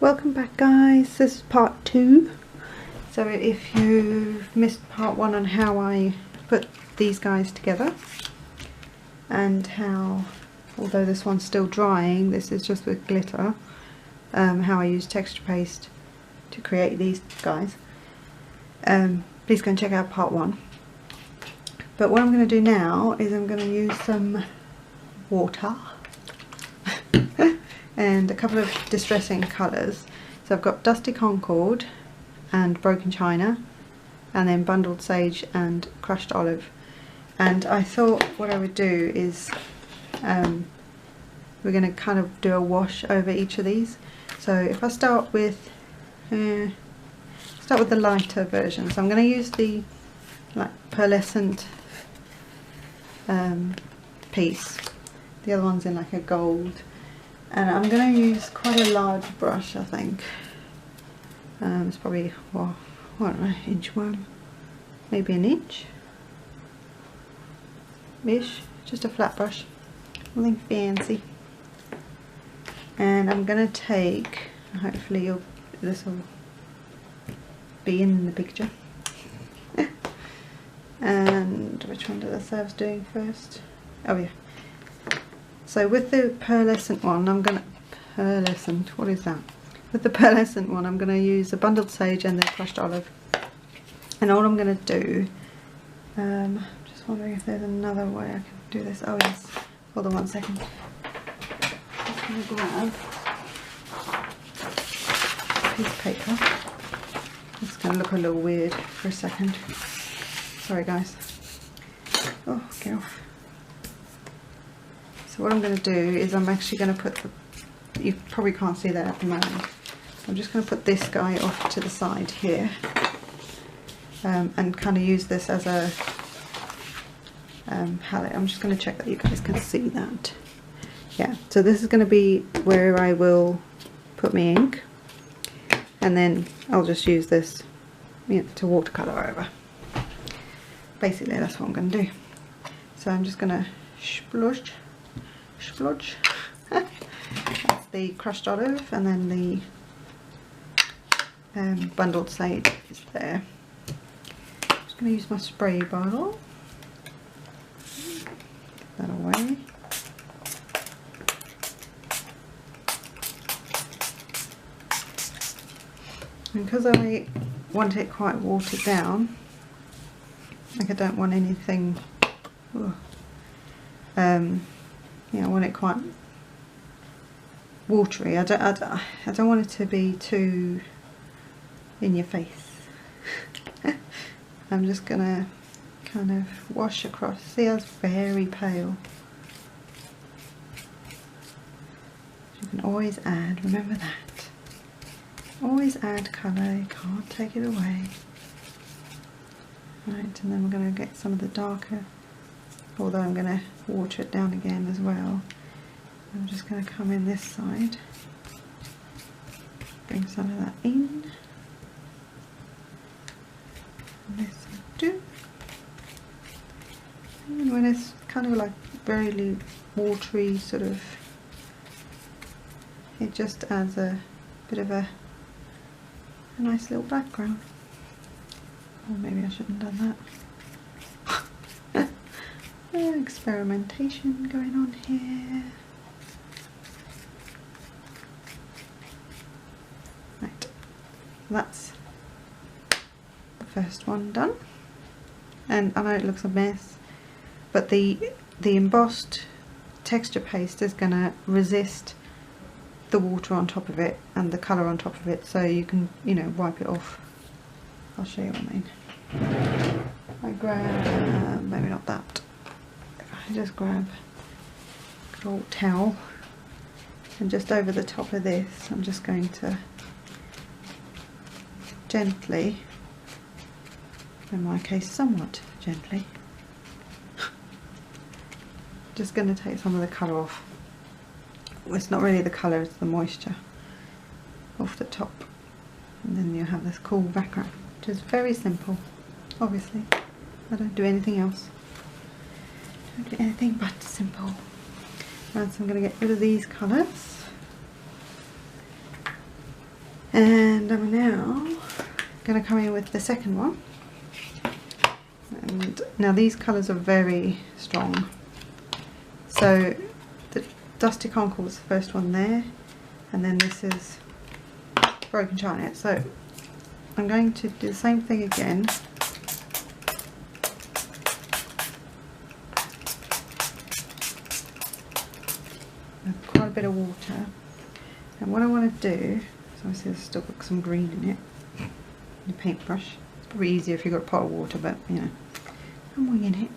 Welcome back, guys. This is part 2. So if you've missed part 1 on how I put these guys together and how, although this one's still drying, this is just with glitter, how I use texture paste to create these guys, please go and check out part 1. But what I'm going to do now is I'm going to use some water and a couple of distressing colours. So I've got Dusty Concord and Broken China, and then Bundled Sage and Crushed Olive. And I thought what I would do is we're going to kind of do a wash over each of these. So if I start with the lighter version, so I'm going to use the pearlescent piece. The other one's in like a gold. And I'm going to use quite a large brush, I think. It's probably, well, I don't know, inchworm, maybe an inch-ish, just a flat brush, nothing fancy. And I'm going to take, hopefully this will be in the picture. And which one did I say I was doing first? Oh yeah. So with the pearlescent one, I'm going to, what is that? With the pearlescent one, I'm going to use a Bundled Sage and then Crushed Olive. And all I'm going to do, just wondering if there's another way I can do this. Oh yes, hold on one second. I'm just going to grab a piece of paper. It's going to look a little weird for a second. Sorry guys. Oh, get off. So what I'm going to do is I'm actually going to put you probably can't see that at the moment. I'm just going to put this guy off to the side here, and kind of use this as a palette. I'm just going to check that you guys can see that. Yeah, so this is going to be where I will put my ink, and then I'll just use this, to watercolour over. Basically that's what I'm going to do. So I'm just going to splodge. That's the Crushed Olive, and then the Bundled Sage is there. I'm just going to use my spray bottle. Get that away. And because I want it quite watered down, like I don't want anything, I want it quite watery. I don't want it to be too in your face. I'm just gonna kind of wash across. See how it's very pale. You can always add, remember that. Always add colour, you can't take it away. Right, and then we're going to get some of the darker, although I'm going to water it down again as well. I'm just going to come in this side, bring some of that in, and this will do. And when it's kind of like very watery sort of, it just adds a bit of a nice little background. Or maybe I shouldn't have done that. Experimentation going on here. Right, that's the first one done. And I know it looks a mess, but the embossed texture paste is going to resist the water on top of it and the colour on top of it, so you can, wipe it off. I'll show you what I mean. I grab, maybe not that. I just grab a good old towel, and just over the top of this, I'm just going to gently, in my case somewhat gently, just going to take some of the colour off. Well, it's not really the colour, it's the moisture off the top, and then you have this cool background. Which is very simple, obviously. I don't do anything else. Don't do anything but simple. Right, so I'm going to get rid of these colours. And I'm now going to come in with the second one. And now these colours are very strong. So the Dusty Concord was the first one there, and then this is Broken China. So I'm going to do the same thing again. With quite a bit of water. And what I want to do, so obviously there's still got some green in it, the paintbrush. It's probably easier if you've got a pot of water, but you know, I'm winging it.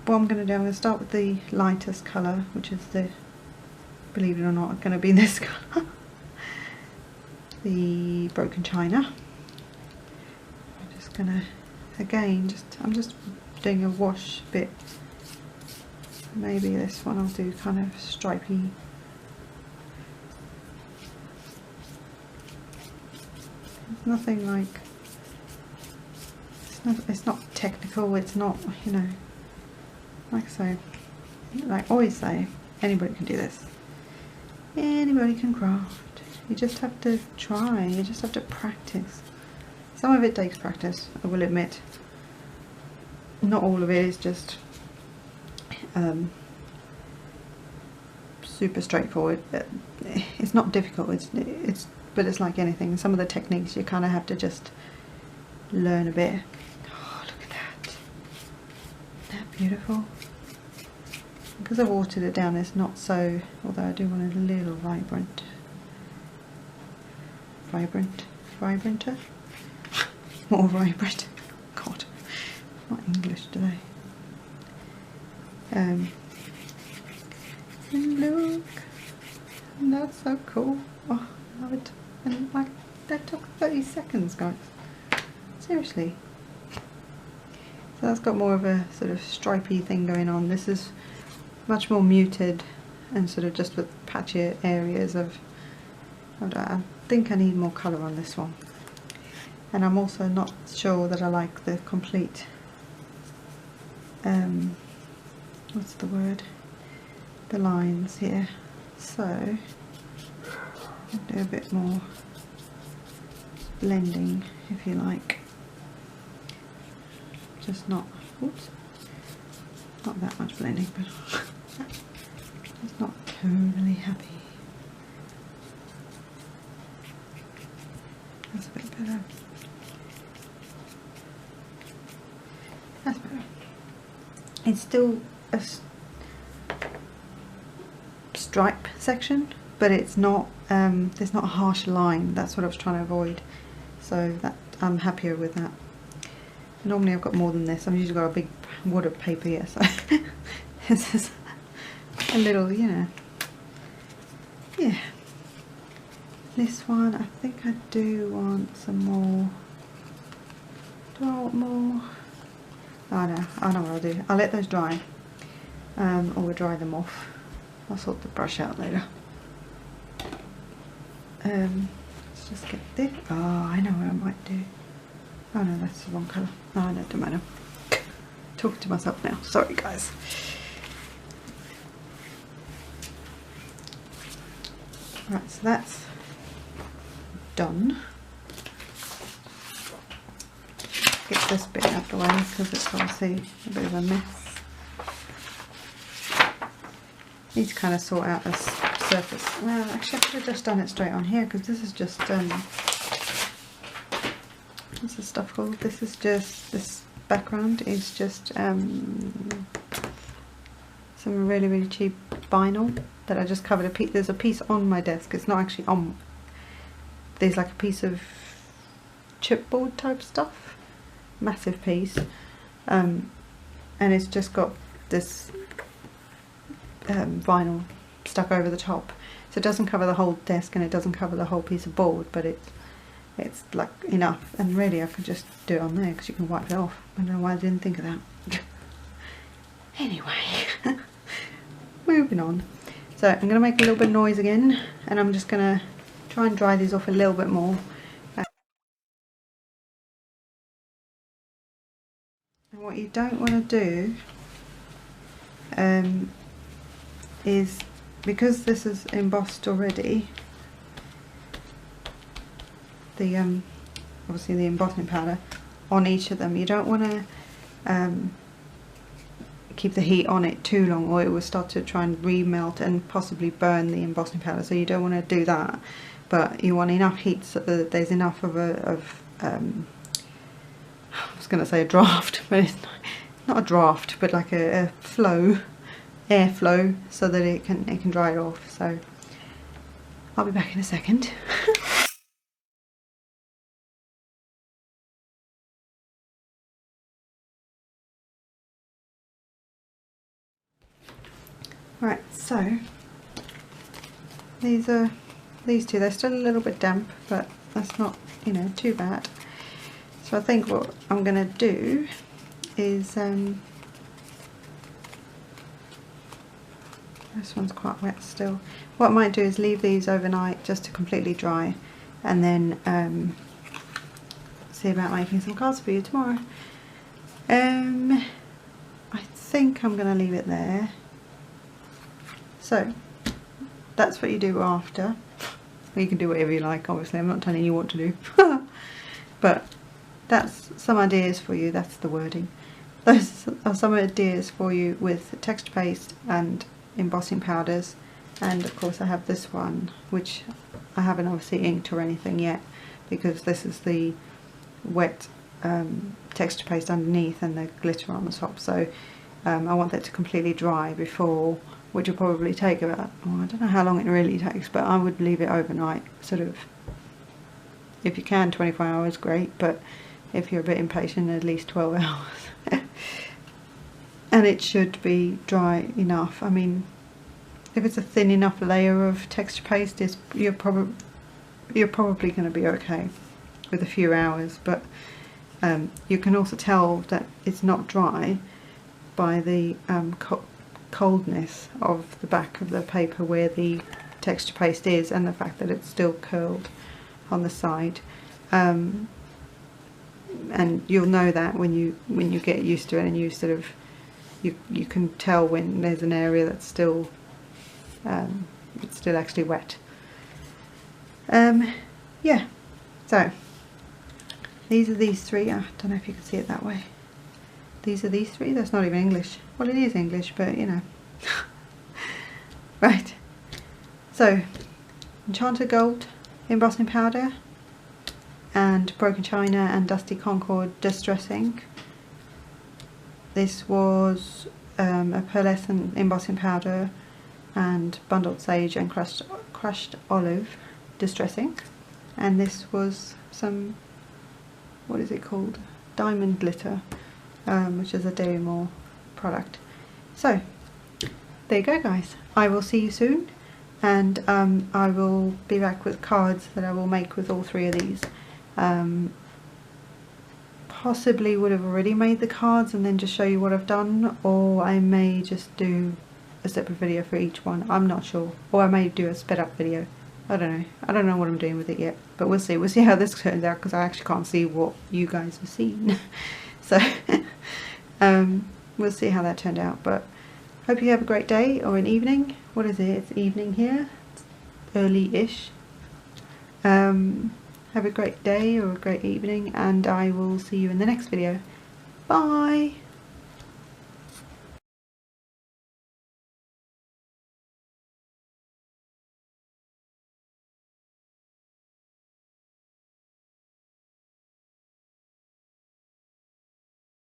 What I'm going to do, I'm going to start with the lightest colour, which is the, believe it or not, going to be this colour. The Broken China. I'm just going to, again, I'm just doing a wash bit. Maybe this one I'll do kind of stripy. It's nothing like, it's not technical, it's not, you know, like I say, like I always say, anybody can do this. Anybody can craft. You just have to try, you just have to practice. Some of it takes practice, I will admit. Not all of it is just super straightforward. It's not difficult, but it's like anything. Some of the techniques you kind of have to just learn a bit. Oh, look at that. Isn't that beautiful? Because I've watered it down, it's not so, although I do want it a little vibrant. Vibranter? More vibrant. God, not English today. And look, and that's so cool. Oh, I love it. And like, that took 30 seconds, guys. Seriously. So that's got more of a sort of stripy thing going on. This is much more muted and sort of just with patchy areas of, I think I need more colour on this one. And I'm also not sure that I like the complete, what's the word? The lines here. So, I'll do a bit more blending if you like. Just not, oops, not that much blending, but just not totally happy. That's a bit better. That's better. It's still a stripe section, but it's not. There's not a harsh line. That's what I was trying to avoid. So that I'm happier with that. Normally I've got more than this. I've usually got a big wad of paper here, so this is a little, you know. Yeah. This one, I think I do want some more. Do I want more? Oh no, I know what I'll do. I'll let those dry. Or we'll dry them off. I'll sort the brush out later. Let's just get this. Oh, I know what I might do. Oh no, that's the wrong colour. Oh no, don't matter. Talking to myself now. Sorry guys. Right, so that's done. Get this bit out of the way because it's obviously a bit of a mess. Need to kind of sort out this surface. Well, actually I could have just done it straight on here because this is just what's this stuff called? This is just, this background is just some really, really cheap vinyl that I just covered a piece. There's a piece on my desk. It's not actually on. There's like a piece of chipboard type stuff, massive piece, and it's just got this vinyl stuck over the top, so it doesn't cover the whole desk and it doesn't cover the whole piece of board, but it's like enough. And really I could just do it on there because you can wipe it off. I don't know why I didn't think of that. Anyway, moving on. So I'm going to make a little bit of noise again, and I'm just going to try and dry these off a little bit more. And what you don't want to do is, because this is embossed already, the obviously the embossing powder on each of them. You don't want to keep the heat on it too long, or it will start to try and remelt and possibly burn the embossing powder, so you don't want to do that. But you want enough heat so that there's enough of I was going to say a draft, but it's not a draft, but like a flow, airflow, so that it can dry it off. So I'll be back in a second. Right, so these two, they're still a little bit damp, but that's not, you know, too bad. So I think what I'm going to do is, this one's quite wet still. What I might do is leave these overnight just to completely dry, and then see about making some cards for you tomorrow. I think I'm going to leave it there. So that's what you do after. You can do whatever you like, obviously, I'm not telling you what to do. But that's some ideas for you, that's the wording. Those are some ideas for you with texture paste and embossing powders. And of course I have this one, which I haven't obviously inked or anything yet, because this is the wet texture paste underneath and the glitter on the top. So I want that to completely dry before, which will probably take about, oh, I don't know how long it really takes, but I would leave it overnight, sort of, if you can 24 hours, great, but if you're a bit impatient, at least 12 hours. And it should be dry enough. I mean, if it's a thin enough layer of texture paste, you're probably going to be okay with a few hours. But you can also tell that it's not dry by the coldness of the back of the paper where the texture paste is, and the fact that it's still curled on the side. And you'll know that when you get used to it, and you sort of you can tell when there's an area that's still it's still actually wet. Yeah, so these are these three. I don't know if you can see it that way. These are these three. That's not even English. Well, it is English, but you know. Right, so Enchanted Gold embossing powder, and Broken China and Dusty Concord distress ink. This was a pearlescent embossing powder and bundled sage and crushed olive distress ink. And this was some, what is it called? Diamond glitter, which is a Daily Moore product. So there you go, guys. I will see you soon, and I will be back with cards that I will make with all three of these. Possibly would have already made the cards and then just show you what I've done, or I may just do a separate video for each one. I'm not sure, or I may do a sped up video. I don't know what I'm doing with it yet, but we'll see how this turns out, because I actually can't see what you guys have seen. So we'll see how that turned out. But hope you have a great day or an evening. What is it? It's evening here. It's early-ish. Have a great day or a great evening, and I will see you in the next video. Bye!